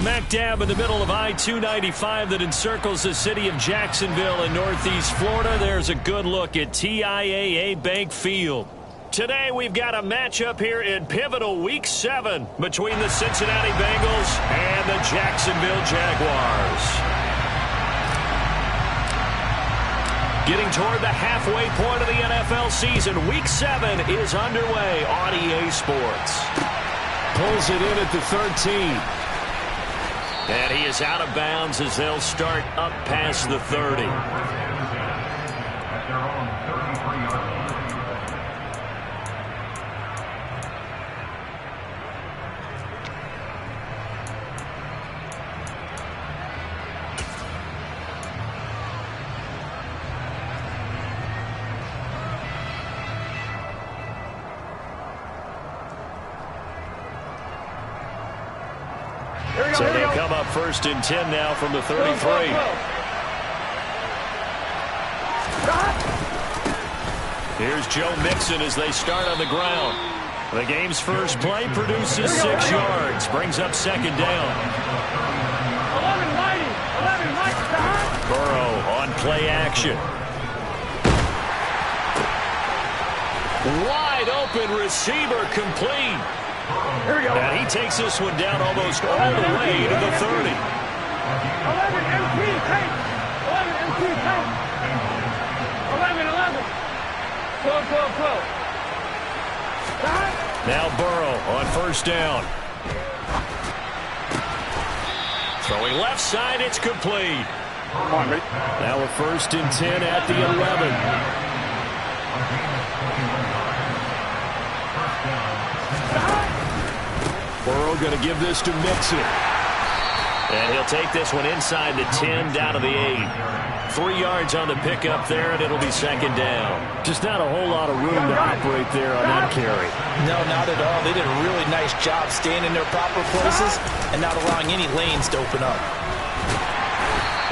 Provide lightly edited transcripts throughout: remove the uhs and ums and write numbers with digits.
Smack dab in the middle of I-295 that encircles the city of Jacksonville in northeast Florida, there's a good look at TIAA Bank Field. Today we've got a matchup here in pivotal Week 7 between the Cincinnati Bengals and the Jacksonville Jaguars. Getting toward the halfway point of the NFL season, Week 7 is underway on EA Sports. Pulls it in at the 13. And he is out of bounds as they'll start up past the 30. So they come up 1st and 10 now from the 33. Here's Joe Mixon as they start on the ground. The game's first play produces 6 yards, brings up 2nd down. Burrow on play action. Wide open receiver complete. And he takes this one down almost all the way to the 30. 11 MP tank. 11 MP tank. 11. Go. Now Burrow on 1st down. Throwing left side, it's complete. Now a 1st and 10 at the 11. Burrow going to give this to Mixon. And he'll take this one inside the 10, down to the 8. 3 yards on the pickup there, and it'll be 2nd down. Just not a whole lot of room to operate there on that carry. No, not at all. They did a really nice job staying in their proper places and not allowing any lanes to open up.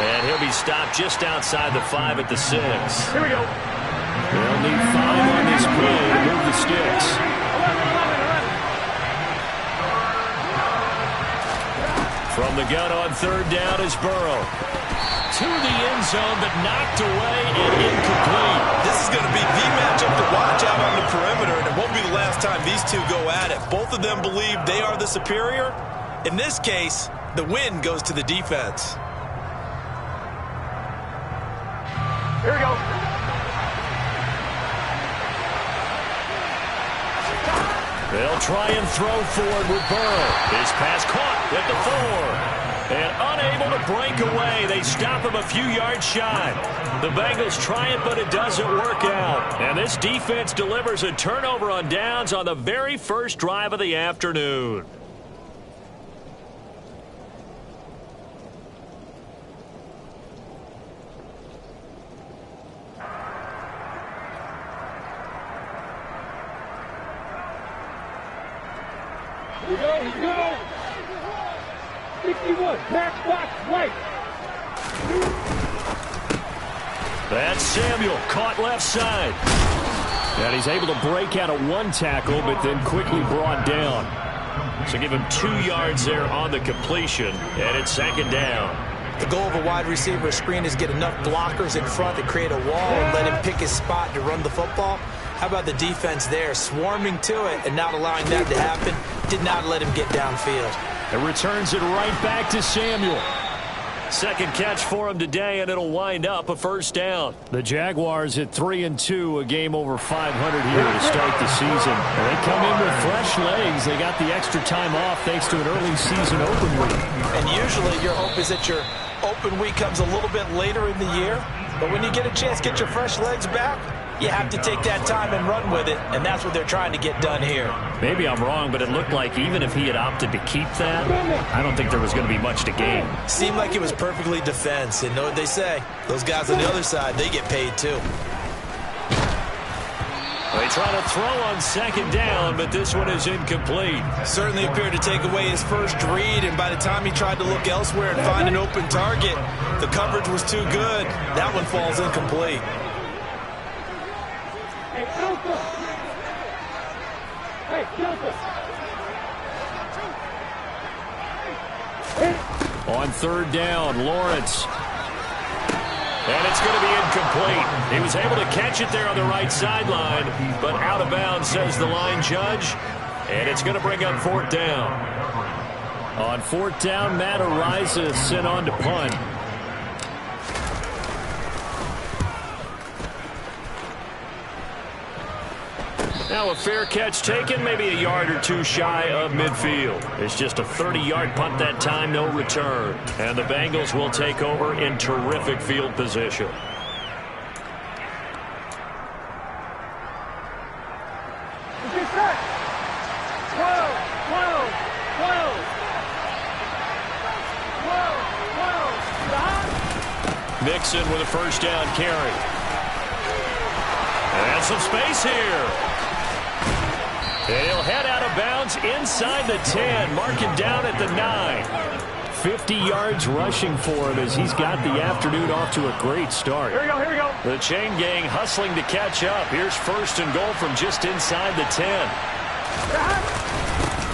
And he'll be stopped just outside the 5 at the 6. Here we go. They'll need 5 on this play to move the sticks. 11. From the gun on 3rd down is Burrow. To the end zone, but knocked away and incomplete. This is going to be the matchup to watch out on the perimeter, and it won't be the last time these two go at it. Both of them believe they are the superior. In this case, the win goes to the defense. Here we go. They'll try and throw forward with Burrow. His pass caught at the 4. And unable to break away. They stop him a few yards shy. The Bengals try it, but it doesn't work out. And this defense delivers a turnover on downs on the very first drive of the afternoon. Here we go. 61, back box, right. That's Samuel, caught left side. And he's able to break out of 1 tackle, but then quickly brought down. So give him 2 yards there on the completion, and it's 2nd down. The goal of a wide receiver screen is get enough blockers in front to create a wall and let him pick his spot to run the football. How about the defense there, swarming to it and not allowing that to happen? Did not let him get downfield. It returns it right back to Samuel. Second catch for him today, and it'll wind up a 1st down. The Jaguars at 3-2, a game over 500 here to start the season. They come in with fresh legs. They got the extra time off thanks to an early season open week. And usually your hope is that your open week comes a little bit later in the year. But when you get a chance to get your fresh legs back, you have to take that time and run with it, and that's what they're trying to get done here. Maybe I'm wrong, but it looked like even if he had opted to keep that, I don't think there was going to be much to gain. Seemed like it was perfectly defense, and know what they say. Those guys on the other side, they get paid too. They try to throw on 2nd down, but this one is incomplete. Certainly appeared to take away his first read, and by the time he tried to look elsewhere and find an open target, the coverage was too good. That one falls incomplete. On third down, Lawrence. And it's going to be incomplete. He was able to catch it there on the right sideline, but out of bounds, says the line judge. And it's going to bring up fourth down. On fourth down, Matt Araiza sent on to punt. Now a fair catch taken, maybe a yard or two shy of midfield. It's just a 30-yard punt that time, no return. And the Bengals will take over in terrific field position. Get set. 12, 12, 12. 12, 12. Mixon with a first down carry. And some space here. And he'll head out of bounds inside the 10, marking down at the 9. 50 yards rushing for him as he's got the afternoon off to a great start. Here we go, here we go. The chain gang hustling to catch up. Here's first and goal from just inside the 10.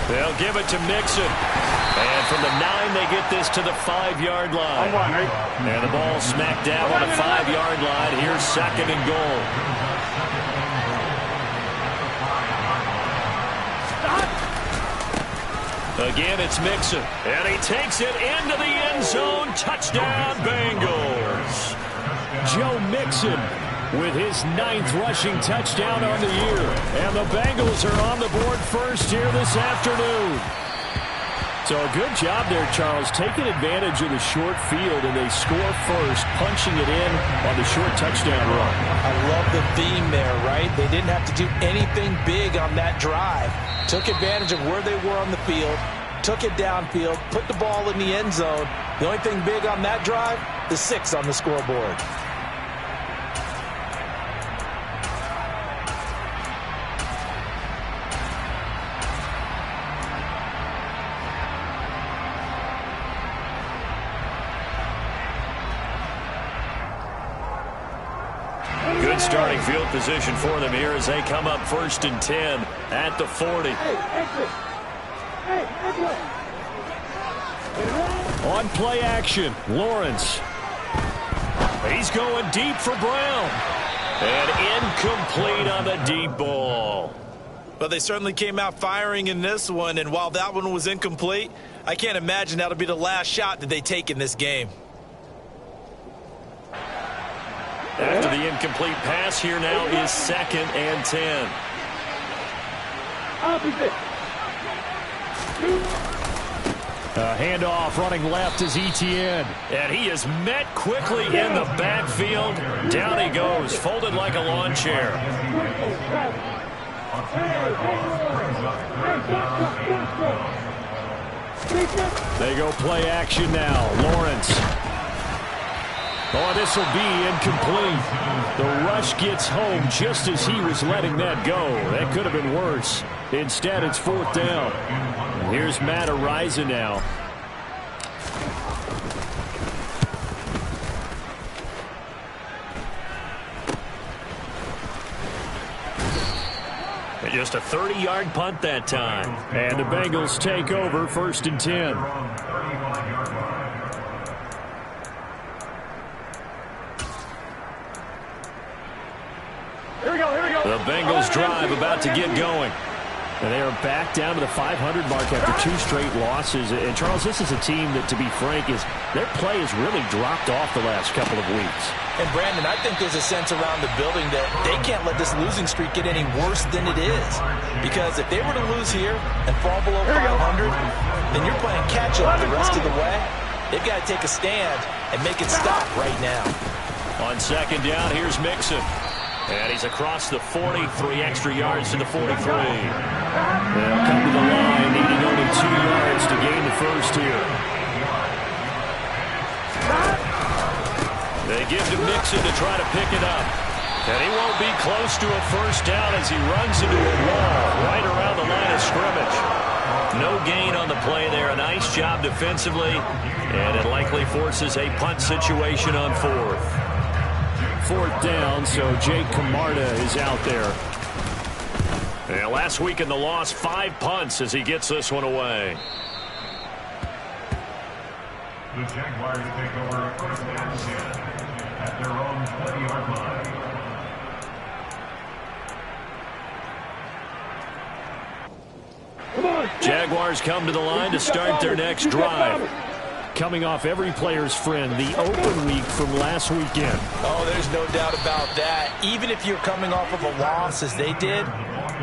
They'll give it to Mixon. And from the 9, they get this to the 5-yard line. And the ball smack dab on the 5-yard line. Here's second and goal. Again, it's Mixon. And he takes it into the end zone. Touchdown, Bengals. Joe Mixon with his 9th rushing touchdown on the year. And the Bengals are on the board first here this afternoon. So a good job there, Charles, taking advantage of the short field, and they score first, punching it in on the short touchdown run. I love the theme there, right? They didn't have to do anything big on that drive. Took advantage of where they were on the field, took it downfield, put the ball in the end zone. The only thing big on that drive, the 6 on the scoreboard. Good starting field position for them here as they come up first and 10 at the 40. On play action, Lawrence. He's going deep for Brown. And incomplete on the deep ball. But they certainly came out firing in this one, and while that one was incomplete, I can't imagine that'll be the last shot that they take in this game. After the incomplete pass, here now is second and 10. Handoff running left is Etienne. And he is met quickly in the backfield. Down he goes, folded like a lawn chair. They go play action now. Lawrence. Oh, this will be incomplete. The rush gets home just as he was letting that go. That could have been worse. Instead, it's fourth down. And here's Matt Araiza now. And just a 30-yard punt that time. And the Bengals take over first and 10. The Bengals drive about to get going. And they are back down to the 500 mark after 2 straight losses. And, Charles, this is a team that, to be frank, their play has really dropped off the last couple of weeks. And, Brandon, I think there's a sense around the building that they can't let this losing streak get any worse than it is. Because if they were to lose here and fall below 500, then you're playing catch-up the rest of the way. They've got to take a stand and make it stop right now. On second down, here's Mixon. And he's across the 40, 3 extra yards to the 43. They'll come to the line, needing only 2 yards to gain the first here. They give to Mixon to try to pick it up. And he won't be close to a first down as he runs into a wall right around the line of scrimmage. No gain on the play there. A nice job defensively. And it likely forces a punt situation on fourth. Fourth down, so Jake Camarda is out there. And last week in the loss, 5 punts as he gets this one away. The Jaguars take over first and 10 at their own 20-yard line. Jaguars come to the line to start their next drive. Coming off every player's friend, the open week from last weekend. Oh, there's no doubt about that. Even if you're coming off of a loss as they did,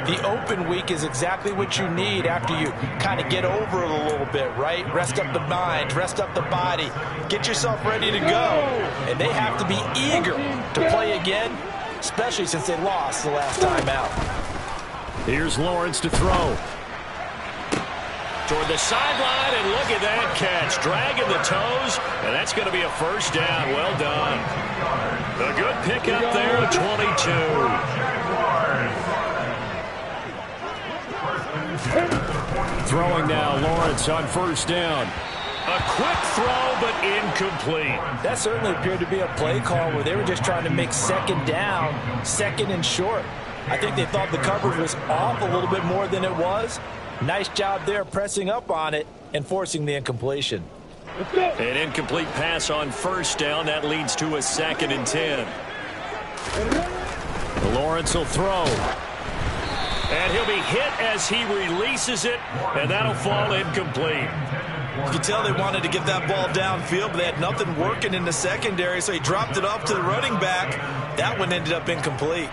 the open week is exactly what you need after you kind of get over it a little bit, right? Rest up the mind, rest up the body, get yourself ready to go. And they have to be eager to play again, especially since they lost the last time out. Here's Lawrence to throw. Toward the sideline, and look at that catch. Dragging the toes, and that's going to be a first down. Well done. A good pickup there at 22. Throwing now, Lawrence on first down. A quick throw, but incomplete. That certainly appeared to be a play call where they were just trying to make second down, second and short. I think they thought the coverage was off a little bit more than it was. Nice job there pressing up on it and forcing the incompletion. An incomplete pass on first down. That leads to a 2nd and 10. Lawrence will throw. And he'll be hit as he releases it, and that'll fall incomplete. You can tell they wanted to get that ball downfield, but they had nothing working in the secondary, so he dropped it off to the running back. That one ended up incomplete.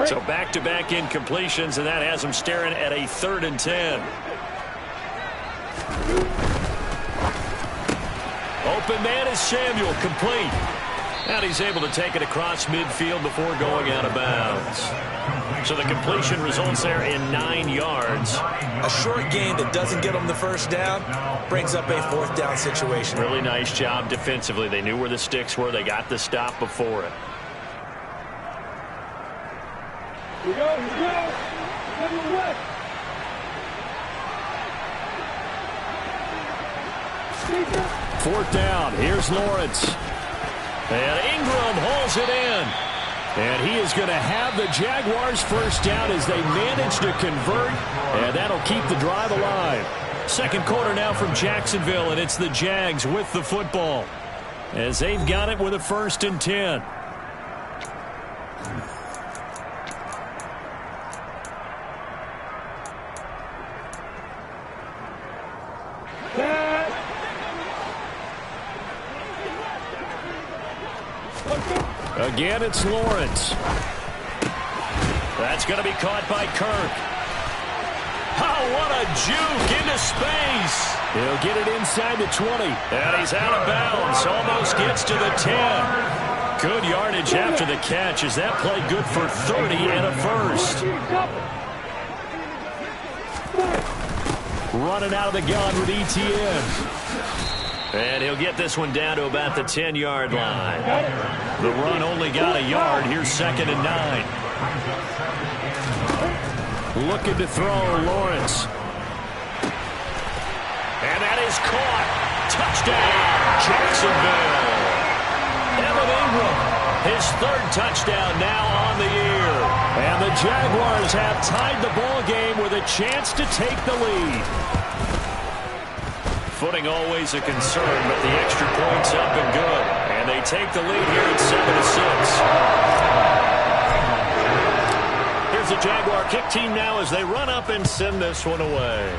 So back-to-back incompletions, and that has him staring at a 3rd and 10. Open man is Samuel, complete. And he's able to take it across midfield before going out of bounds. So the completion results there in 9 yards. A short gain that doesn't get them the first down brings up a 4th down situation. Really nice job defensively. They knew where the sticks were. They got the stop before it. Here we go, here we go. West. 4th down. Here's Lawrence. And Ingram holds it in. And he is going to have the Jaguars first down as they manage to convert. And that'll keep the drive alive. Second quarter now from Jacksonville, and it's the Jags with the football as they've got it with a 1st and 10. Again, it's Lawrence. That's going to be caught by Kirk. Oh, what a juke into space. He'll get it inside the 20. And he's out of bounds. Almost gets to the 10. Good yardage after the catch. Is that play good for 30 and a first? Running out of the gun with ETN. And he'll get this one down to about the 10-yard line. The run only got a yard. Here's 2nd and 9. Looking to throw, Lawrence. And that is caught. Touchdown, Jacksonville. Evan Ingram, his 3rd touchdown now on the year. And the Jaguars have tied the ball game with a chance to take the lead. Footing always a concern, but the extra point's up and good. And they take the lead here at 7-6. Here's the Jaguar kick team now as they run up and send this one away.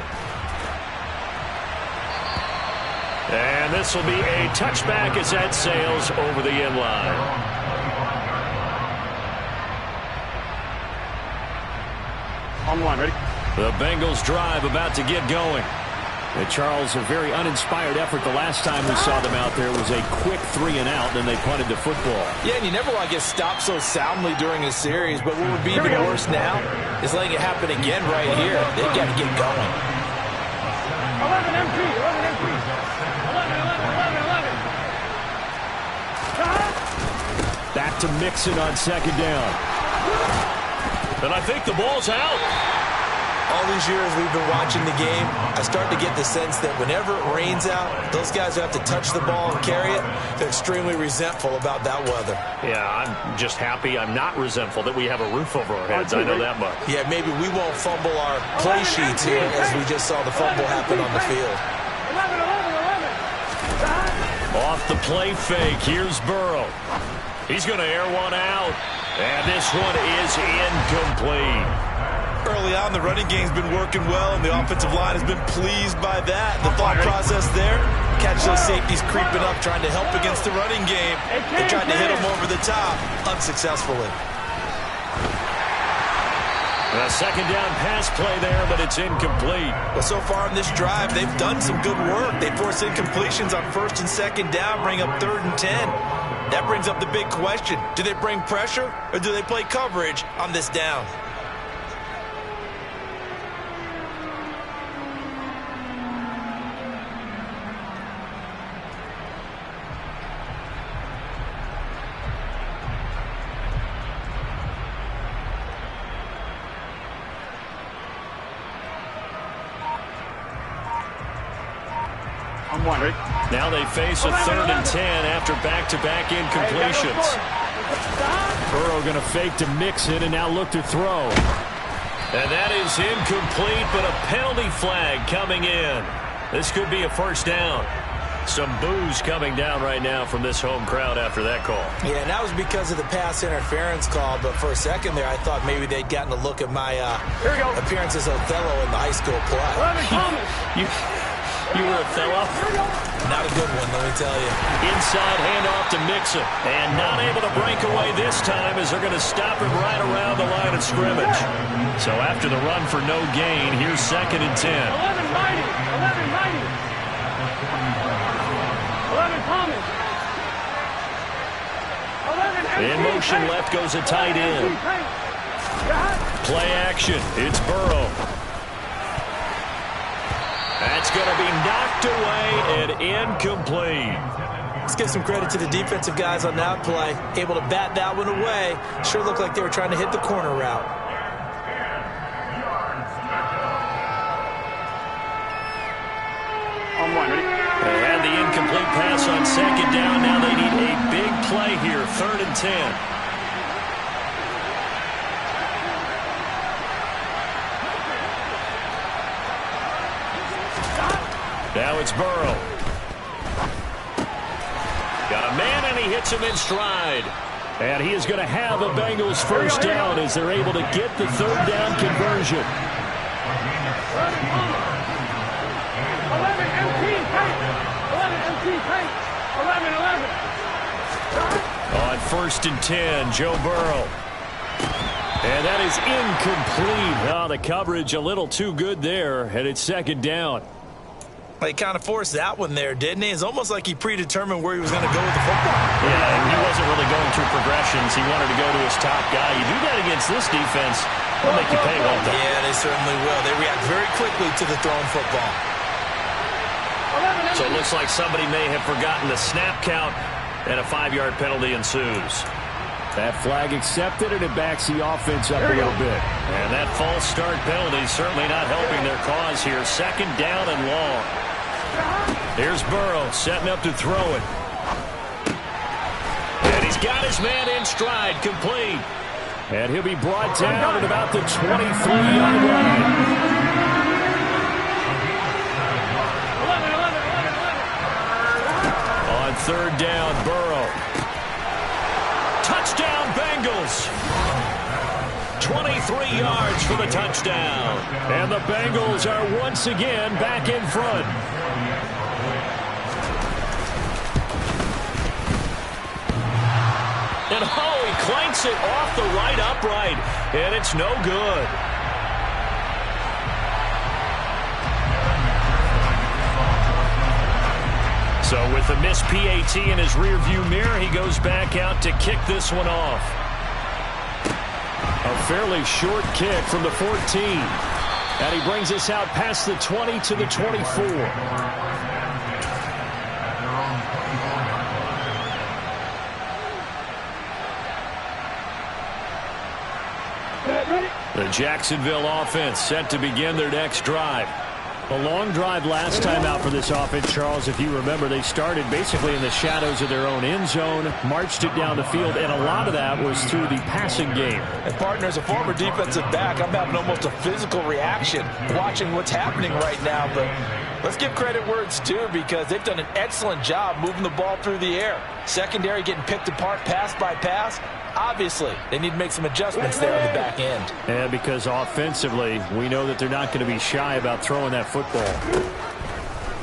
And this will be a touchback as that sails over the end line. On one, ready? The Bengals drive about to get going. And Charles, a very uninspired effort. The last time we saw them out there was a quick 3 and out, and they punted the football. Yeah, and you never want to get stopped so soundly during a series, but what would be even worse now is letting it happen again right here. They've got to get going. 11 MP, 11 MP. 11. Back to Mixon on 2nd down. And I think the ball's out. All these years we've been watching the game, I start to get the sense that whenever it rains out, those guys who have to touch the ball and carry it, they're extremely resentful about that weather. Yeah, I'm just happy I'm not resentful that we have a roof over our heads. I know that much. Yeah, maybe we won't fumble our play sheets here as we just saw the fumble happen on the field. 11. Off the play fake, here's Burrow. He's going to air one out, and this one is incomplete. Early on, the running game's been working well, and the offensive line has been pleased by that. The thought process there, catch those safeties creeping up, trying to help against the running game. They tried to hit them over the top, unsuccessfully. A second down pass play there, but it's incomplete. Well, so far in this drive, they've done some good work. They force incompletions on 1st and 2nd down, bring up 3rd and 10. That brings up the big question. Do they bring pressure, or do they play coverage on this down? Now they face a 3rd and 10 after back-to-back incompletions. Burrow going to fake to mix it and now look to throw. And that is incomplete, but a penalty flag coming in. This could be a 1st down. Some boos coming down right now from this home crowd after that call. Yeah, and that was because of the pass interference call, but for a second there I thought maybe they'd gotten a look at my appearance as Othello in the high school play. You were Othello? Not a good one, let me tell you. Inside handoff to Mixon. And not able to break away this time as they're going to stop him right around the line of scrimmage. So after the run for no gain, here's 2nd and 10. 11 Thomas. In motion left goes a tight end. Play action. It's Burrow. That's going to be knocked away and incomplete. Let's give some credit to the defensive guys on that play. Able to bat that one away. Sure looked like they were trying to hit the corner route. They had the incomplete pass on 2nd down. Now they need a big play here. 3rd and 10. Now it's Burrow. Got a man, and he hits him in stride. And he is going to have a Bengals 1st down as they're able to get the 3rd down conversion. 11 MT tank. 11. On 1st and 10, Joe Burrow. And that is incomplete. Oh, the coverage a little too good there, and it's 2nd down. He kind of forced that one there, didn't he? It's almost like he predetermined where he was going to go with the football. Yeah, and he wasn't really going through progressions. He wanted to go to his top guy. You do that against this defense, they'll make you pay, won't they? Yeah, they certainly will. They react very quickly to the thrown football. So it looks like somebody may have forgotten the snap count, and a 5-yard penalty ensues. That flag accepted, and it backs the offense up a little bit. And that false start penalty certainly not helping their cause here. 2nd down and long. Here's Burrow setting up to throw it. And he's got his man in stride, complete. And he'll be brought down at about the 23-yard line. 3rd down, Burrow. Touchdown, Bengals. 23 yards for the touchdown. And the Bengals are once again back in front. And he clanks it off the right upright. And it's no good. So with the missed PAT in his rearview mirror, he goes back out to kick this one off. A fairly short kick from the 14. And he brings us out past the 20 to the 24. The Jacksonville offense set to begin their next drive. A long drive last time out for this offense, Charles. If you remember, they started basically in the shadows of their own end zone, marched it down the field, and a lot of that was through the passing game. And partner, as a former defensive back, I'm having almost a physical reaction watching what's happening right now. But let's give credit where it's due, because they've done an excellent job moving the ball through the air. Secondary getting picked apart pass by pass. Obviously, they need to make some adjustments there on the back end. Yeah, because offensively, we know that they're not going to be shy about throwing that football.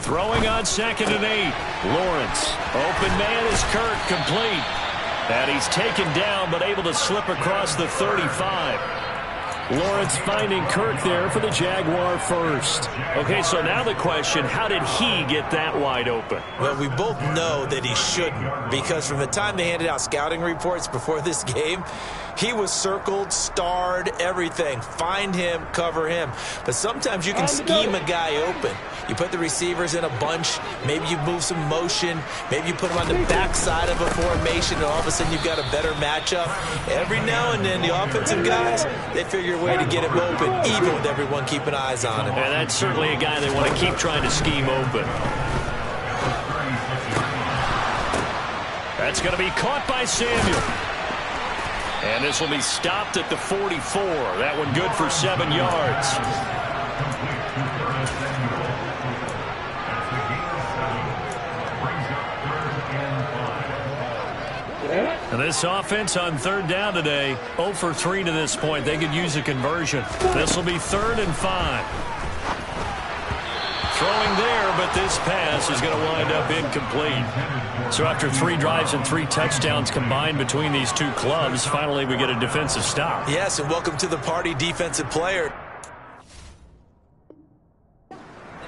Throwing on 2nd and 8. Lawrence. Open man is Kirk, complete. And he's taken down, but able to slip across the 35. Lawrence finding Kirk there for the Jaguar first. Okay, so now the question, how did he get that wide open? Well, we both know that he shouldn't, because from the time they handed out scouting reports before this game, he was circled, starred, everything. Find him, cover him. But sometimes you can scheme a guy open. You put the receivers in a bunch. Maybe you move some motion. Maybe you put them on the backside of a formation, and all of a sudden you've got a better matchup. Every now and then, the offensive guys, they figure a way to get him open, even with everyone keeping eyes on him. And that's certainly a guy they want to keep trying to scheme open. That's going to be caught by Samuel. And this will be stopped at the 44. That one good for 7 yards. And this offense on 3rd down today, 0 for 3 to this point. They could use a conversion. This will be 3rd and 5. Throwing there, but this pass is going to wind up incomplete. So after 3 drives and 3 touchdowns combined between these two clubs, finally we get a defensive stop. Yes, and welcome to the party, defensive player.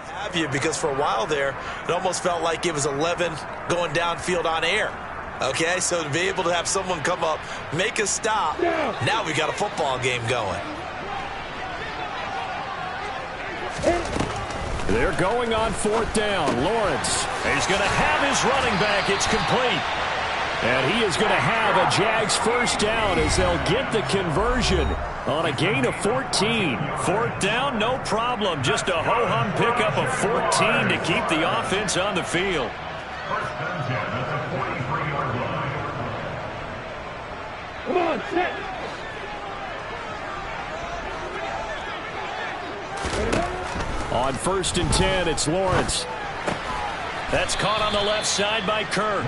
Have you, because for a while there, it almost felt like it was 11 going downfield on air. Okay, so to be able to have someone come up, make a stop, now we got a football game going. They're going on 4th down. Lawrence is going to have his running back. It's complete. And he is going to have a Jags first down as they'll get the conversion on a gain of 14. 4th down, no problem. Just a ho-hum pickup of 14 to keep the offense on the field. First and 10 at the 43-yard line. Come on, sit. On 1st and 10, it's Lawrence. That's caught on the left side by Kirk.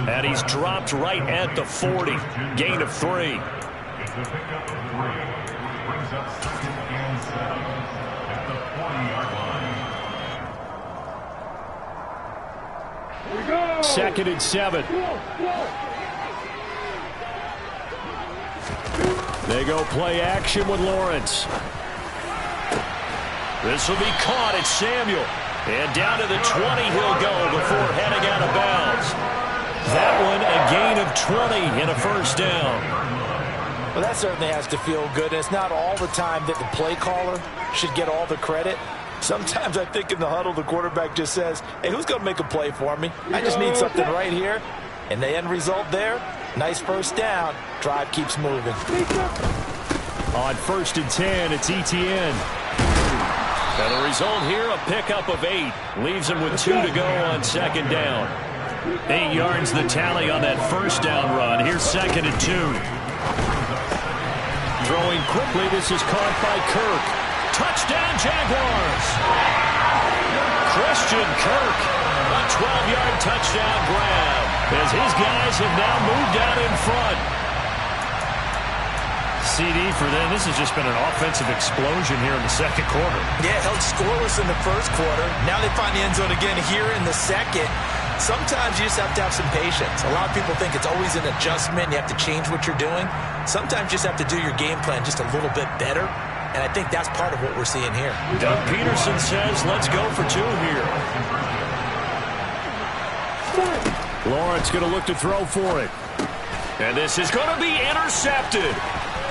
And he's dropped right at the 40. Gain of 3. It's a pickup of 3. Brings up 2nd and 7 at the 40-yard line. Here we go. 2nd and 7. They go play action with Lawrence. This will be caught at Samuel. And down to the 20 he'll go before heading out of bounds. That one a gain of 20 and a first down. Well, that certainly has to feel good. And it's not all the time that the play caller should get all the credit. Sometimes I think in the huddle the quarterback just says, hey, who's going to make a play for me? I just need something right here. And the end result there, nice first down. Drive keeps moving. On 1st and 10, it's Etienne. And the result here, a pickup of 8. Leaves him with 2 to go on 2nd down. 8 yards the tally on that first down run. Here's 2nd and 2. Throwing quickly, this is caught by Kirk. Touchdown, Jaguars! Christian Kirk, a 12-yard touchdown grab, as his guys have now moved out in front. CD for them. This has just been an offensive explosion here in the 2nd quarter. Yeah, held scoreless in the 1st quarter. Now they find the end zone again here in the 2nd. Sometimes you just have to have some patience. A lot of people think it's always an adjustment. You have to change what you're doing. Sometimes you just have to do your game plan just a little bit better. And I think that's part of what we're seeing here. Doug Peterson says, let's go for 2 here. Lawrence going to look to throw for it. And this is going to be intercepted.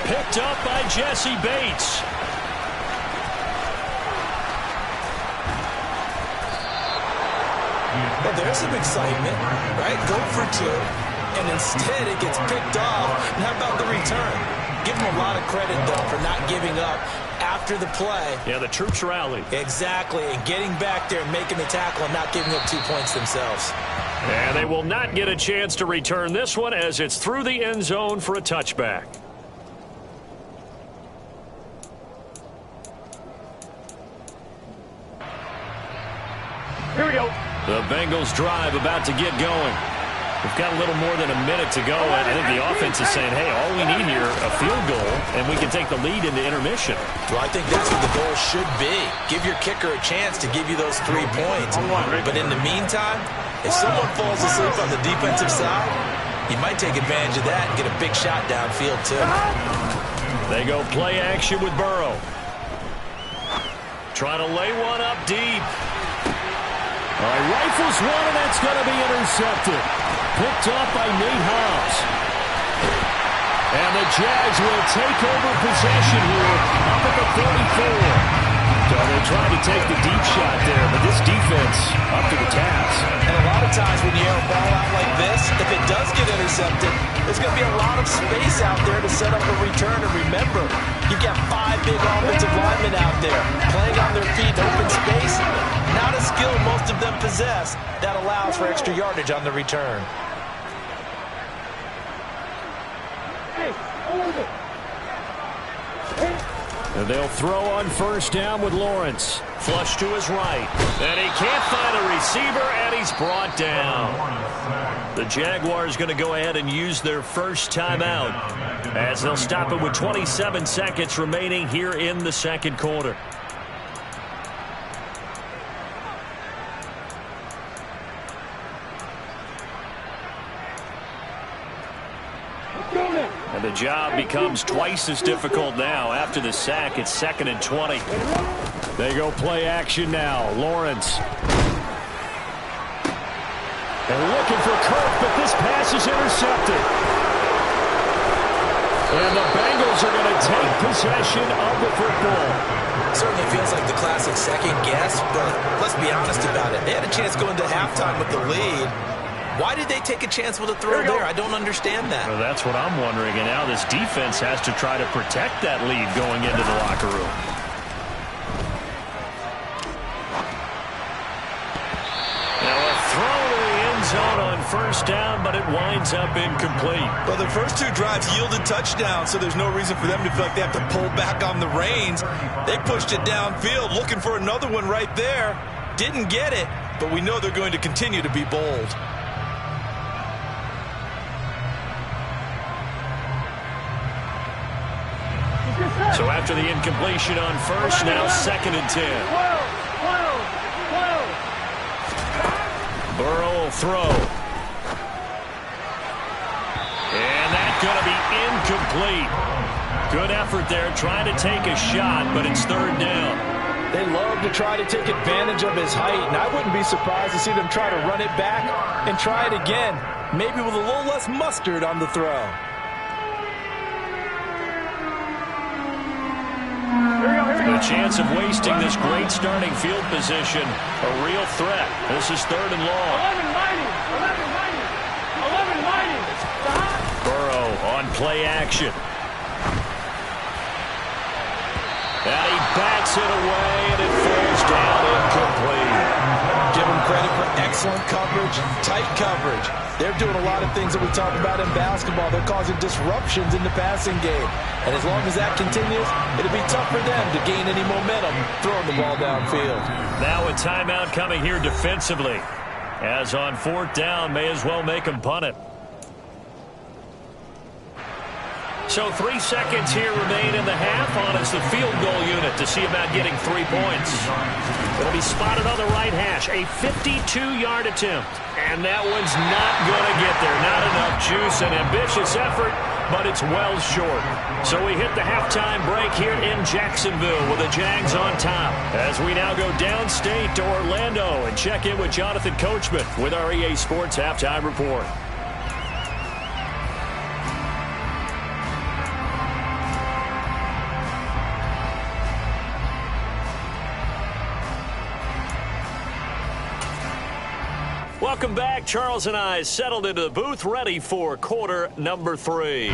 Picked up by Jesse Bates. Well, there's some excitement, right? Go for 2. And instead it gets picked off. And how about the return? Give them a lot of credit, though, for not giving up after the play. Yeah, the troops rallied. Exactly, and getting back there and making the tackle and not giving up 2 points themselves. And they will not get a chance to return this one as it's through the end zone for a touchback. Here we go. The Bengals drive about to get going. We've got a little more than a minute to go, and I think the offense is saying, hey, all we need here, a field goal, and we can take the lead into intermission. Well, I think that's what the goal should be. Give your kicker a chance to give you those 3 points. But in the meantime, if someone falls asleep on the defensive side, you might take advantage of that and get a big shot downfield, too. They go play action with Burrow. Trying to lay one up deep. All right, rifles one, and that's going to be intercepted. Picked off by Nate Hobbs. And the Jags will take over possession here up at the 44. So they tried to take the deep shot there, but this defense up to the task. And a lot of times when you air a ball out like this, if it does get intercepted, there's going to be a lot of space out there to set up a return. And remember, you've got 5 big offensive linemen out there playing on their feet in open space. Not a skill most of them possess that allows for extra yardage on the return. And they'll throw on first down with Lawrence. Flush to his right. And he can't find a receiver, and he's brought down. The Jaguars going to go ahead and use their first timeout as they'll stop it with 27 seconds remaining here in the second quarter. And the job becomes twice as difficult now. After the sack, it's 2nd and 20. They go play action now. Lawrence. And looking for Kirk, but this pass is intercepted. And the Bengals are going to take possession of the football. Certainly feels like the classic second guess, but let's be honest about it. They had a chance going to halftime with the lead. Why did they take a chance with a throw there? I don't understand that. Well, that's what I'm wondering. And now this defense has to try to protect that lead going into the locker room. Now a throw to the end zone on first down, but it winds up incomplete. Well, the first 2 drives yielded touchdowns, so there's no reason for them to feel like they have to pull back on the reins. They pushed it downfield, looking for another one right there. Didn't get it, but we know they're going to continue to be bold. So after the incompletion on first, now 2nd and 10. Burrow will throw. And that's going to be incomplete. Good effort there, trying to take a shot, but it's 3rd down. They love to try to take advantage of his height, and I wouldn't be surprised to see them try to run it back and try it again, maybe with a little less mustard on the throw. The chance of wasting this great starting field position, a real threat. This is 3rd and long. 11-90. Burrow on play action. And he backs it away, and it falls down incomplete. Give them credit for excellent coverage, tight coverage. They're doing a lot of things that we talk about in basketball. They're causing disruptions in the passing game. And as long as that continues, it'll be tough for them to gain any momentum throwing the ball downfield. Now a timeout coming here defensively. As on 4th down, may as well make them punt it. So 3 seconds here remain in the half on as the field goal unit to see about getting 3 points. It'll be spotted on the right hash. A 52-yard attempt. And that one's not going to get there. Not enough juice. An ambitious effort, but it's well short. So we hit the halftime break here in Jacksonville with the Jags on top. As we now go downstate to Orlando and check in with Jonathan Coachman with our EA Sports Halftime Report. Welcome back. Charles and I settled into the booth, ready for quarter number 3.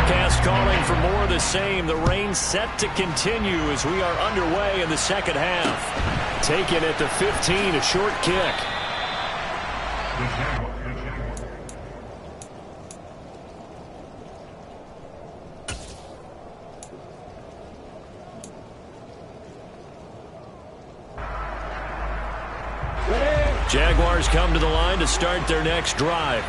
forecast calling for more of the same. The rain set to continue as we are underway in the second half. Taken at the 15, a short kick. Jaguars come to the line to start their next drive.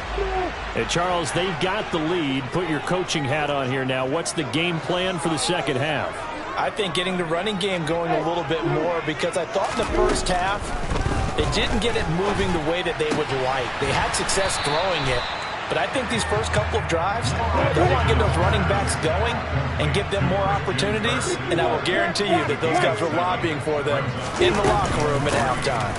And Charles, they've got the lead. Put your coaching hat on here now. What's the game plan for the second half? I think getting the running game going a little bit more, because I thought in the first half they didn't get it moving the way that they would like. They had success throwing it, but I think these first couple of drives, they want to get those running backs going and give them more opportunities, and I will guarantee you that those guys were lobbying for them in the locker room at halftime.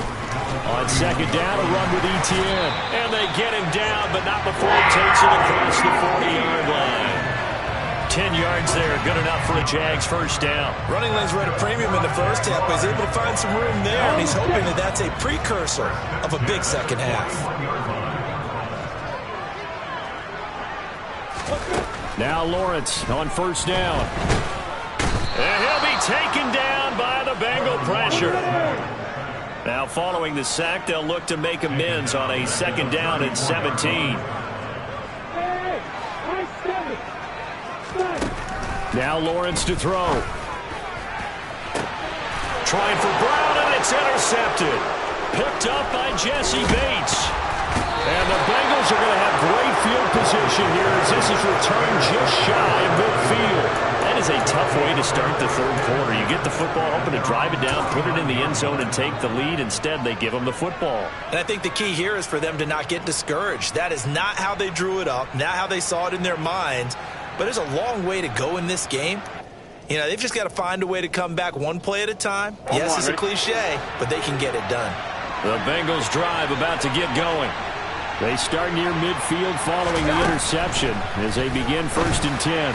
On second down, a run with Etienne. And they get him down, but not before he takes it across the 40-yard line. 10 yards there, good enough for a Jags first down. Running lanes were at a premium in the first half, but he's able to find some room there, and he's hoping that that's a precursor of a big second half. Now Lawrence on first down. And he'll be taken down by the Bengal pressure. Now following the sack, they'll look to make amends on a second down and 17. Now Lawrence to throw. Trying for Brown, and it's intercepted. Picked up by Jesse Bates. And the Bengals are going to have great field position here as this is returned just shy of midfield. That is a tough way to start the third quarter. You get the football, hoping to drive it down, put it in the end zone, and take the lead. Instead, they give them the football. And I think the key here is for them to not get discouraged. That is not how they drew it up, not how they saw it in their minds. But there's a long way to go in this game. You know, they've just got to find a way to come back one play at a time. Yes, it's a cliche, but they can get it done. The Bengals drive about to get going. They start near midfield following the interception as they begin first and 10.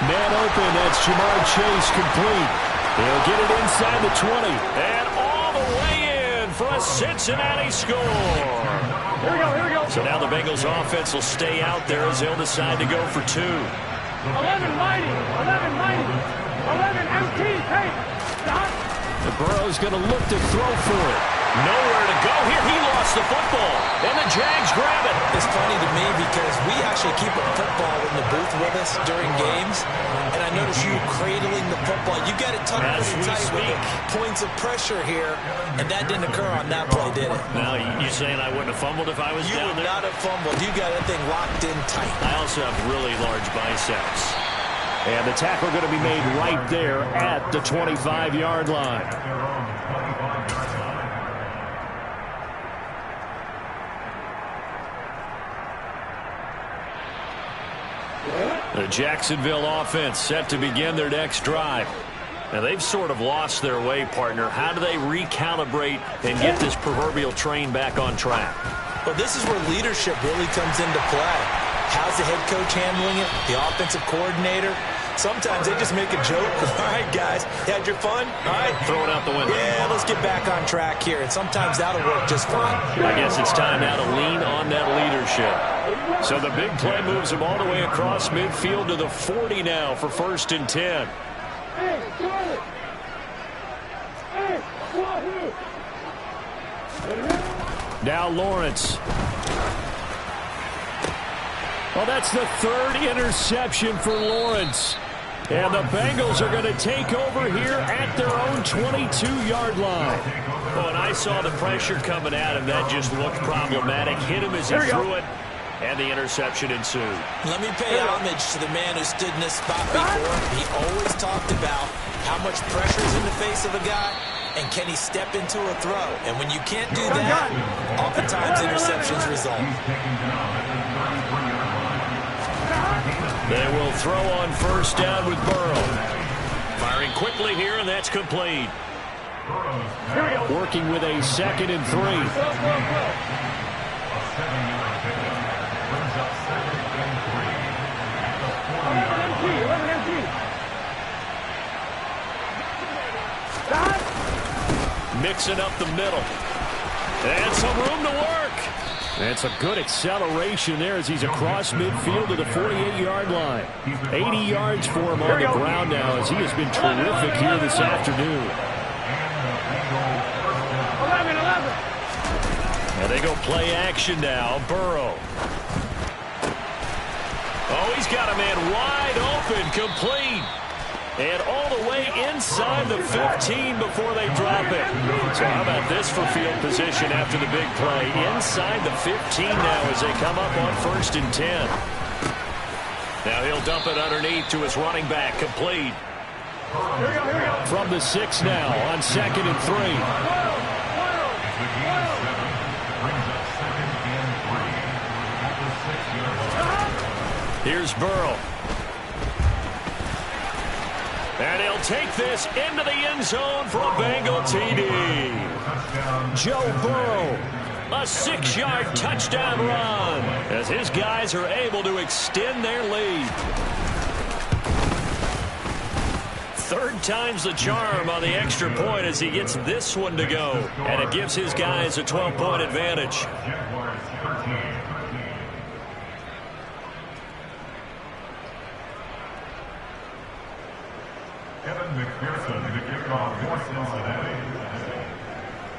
Man open, that's Jamar Chase complete. He'll get it inside the 20. And all the way in for a Cincinnati score. Here we go. So now the Bengals offense will stay out there as they'll decide to go for two. 11 mighty. 11 MT, take. Stop. The Burrow's going to look to throw for it. Nowhere to go here. He lost the football. And the Jags grab it. It's funny to me because we actually keep a football in the booth with us during games. And I notice you cradling the football. You got it tucked pretty tight with the points of pressure here. And that didn't occur on that play, did it? Now, you saying I wouldn't have fumbled if I was down there? You would not have fumbled. You got that thing locked in tight. I also have really large biceps. And the tackle going to be made right there at the 25-yard line. The Jacksonville offense set to begin their next drive. Now, they've sort of lost their way, partner. How do they recalibrate and get this proverbial train back on track? Well, this is where leadership really comes into play. How's the head coach handling it? The offensive coordinator? Sometimes they just make a joke. All right, guys, you had your fun? All right. Throw it out the window. Yeah, let's get back on track here. And sometimes that'll work just fine. I guess it's time now to lean on that leadership. So the big play moves them all the way across midfield to the 40 now for first and 10. Hey, Charlie. Hey, Now Lawrence. Well, that's the third interception for Lawrence. And the Bengals are going to take over here at their own 22-yard line. Oh, and I saw the pressure coming at him. That just looked problematic. Hit him as he threw it, and the interception ensued. Let me pay homage to the man who stood in this spot before. He always talked about how much pressure is in the face of a guy, and can he step into a throw. And when you can't do that, oftentimes interceptions result. They will throw on first down with Burrow. Firing quickly here, and that's complete. Working with a second and 3. Mixing up the middle. And some room to work. It's a good acceleration there as he's across midfield to the 48-yard line. 80 yards for him on the ground now as he has been terrific here this afternoon. 11. And they go play action now. Burrow. Oh, he's got a man wide open, complete. And all the way inside the 15 before they drop it. So how about this for field position after the big play? Inside the 15 now as they come up on 1st and 10. Now he'll dump it underneath to his running back, complete. From the 6 now on 2nd and 3. Here's Burrow. And he'll take this into the end zone for a Bengal TD. Joe Burrow, a 6-yard touchdown run as his guys are able to extend their lead. 3rd time's the charm on the extra point as he gets this one to go. And it gives his guys a 12-point advantage.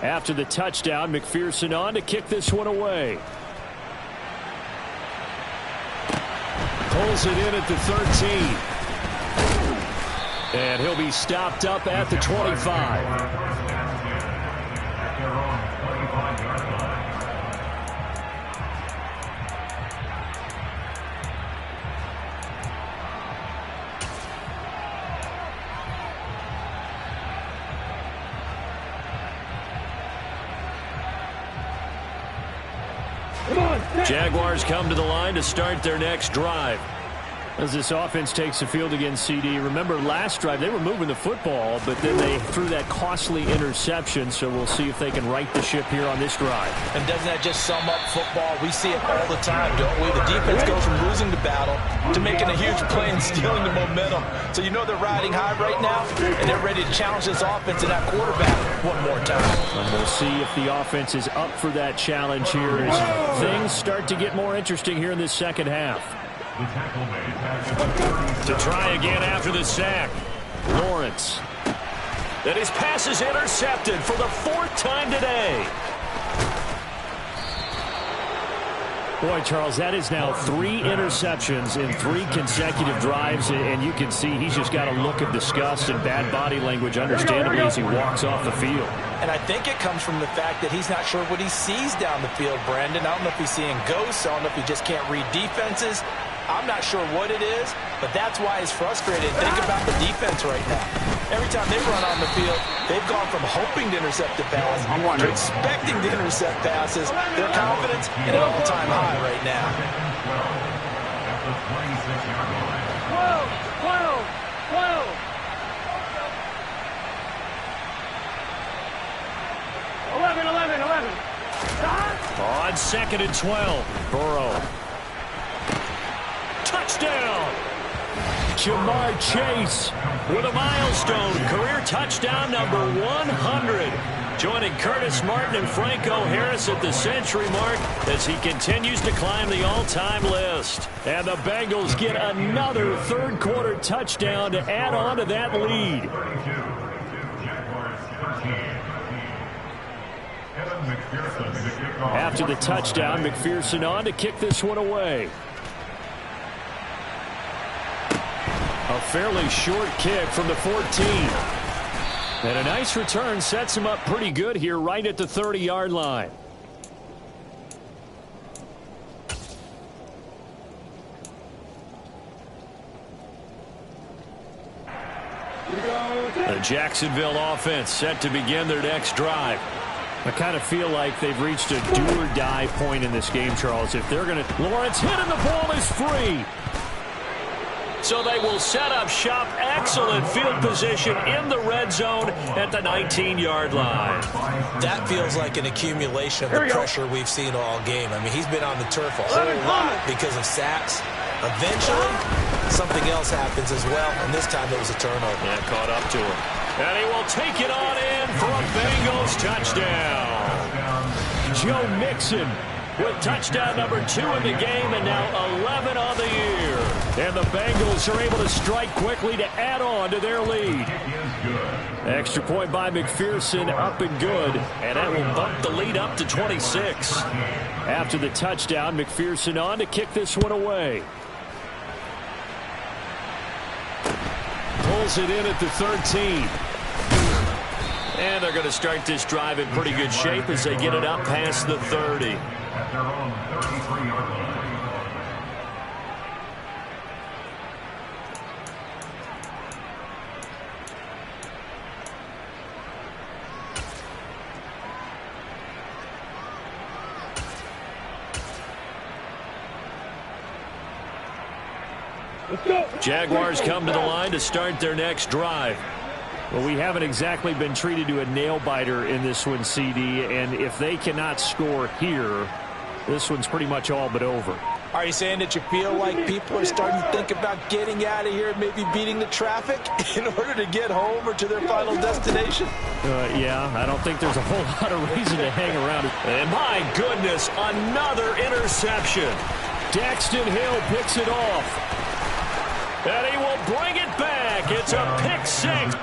After the touchdown, McPherson on to kick this one away. Pulls it in at the 13. And he'll be stopped up at the 25. Jaguars come to the line to start their next drive. As this offense takes the field against CD. Remember last drive they were moving the football, but then they threw that costly interception, so we'll see if they can right the ship here on this drive. And doesn't that just sum up football? We see it all the time, don't we? The defense goes from losing the battle to making a huge play and stealing the momentum. So you know they're riding high right now, and they're ready to challenge this offense and that quarterback one more time. And we'll see if the offense is up for that challenge here as things start to get more interesting here in this second half. To try again after the sack. Lawrence. And his pass is intercepted for the 4th time today. Boy, Charles, that is now 3 interceptions in 3 consecutive drives, and you can see he's just got a look of disgust and bad body language, understandably, as he walks off the field. And I think it comes from the fact that he's not sure what he sees down the field, Brandon. I don't know if he's seeing ghosts. I don't know if he just can't read defenses. I'm not sure what it is, but that's why he's frustrated. Think about the defense right now. Every time they run on the field, they've gone from hoping to intercept the pass to expecting to intercept passes. Their confidence at an all-time high right now. 11. On 2nd and 12, Burrow. Touchdown! Jamar Chase with a milestone career touchdown number 100. Joining Curtis Martin and Franco Harris at the century mark as he continues to climb the all-time list. And the Bengals get another 3rd quarter touchdown to add on to that lead. After the touchdown, McPherson on to kick this one away. A fairly short kick from the 14. And a nice return sets him up pretty good here right at the 30-yard line. The Jacksonville offense set to begin their next drive. I kind of feel like they've reached a do-or-die point in this game, Charles. If they're going to... Lawrence hit and the ball is free. So they will set up shop. Excellent field position in the red zone at the 19-yard line. That feels like an accumulation of the pressure we've seen all game. I mean, he's been on the turf a whole lot because of sacks. Eventually, something else happens as well, and this time it was a turnover. Yeah, caught up to him. And he will take it on in for a Bengals touchdown. Joe Mixon with touchdown number 2 in the game and now 11 on the year. And the Bengals are able to strike quickly to add on to their lead. Extra point by McPherson, up and good, and that will bump the lead up to 26. After the touchdown, McPherson on to kick this one away. Pulls it in at the 13. And they're going to start this drive in pretty good shape as they get it up past the 30. At their own 33-yard line. Jaguars come to the line to start their next drive. Well, we haven't exactly been treated to a nail-biter in this one, CD, and if they cannot score here, this one's pretty much all but over. Are you saying that you feel like people are starting to think about getting out of here and maybe beating the traffic in order to get home or to their final destination? Yeah, I don't think there's a whole lot of reason to hang around. And my goodness, another interception. Daxton Hill picks it off. And he will bring it back. It's a pick 6.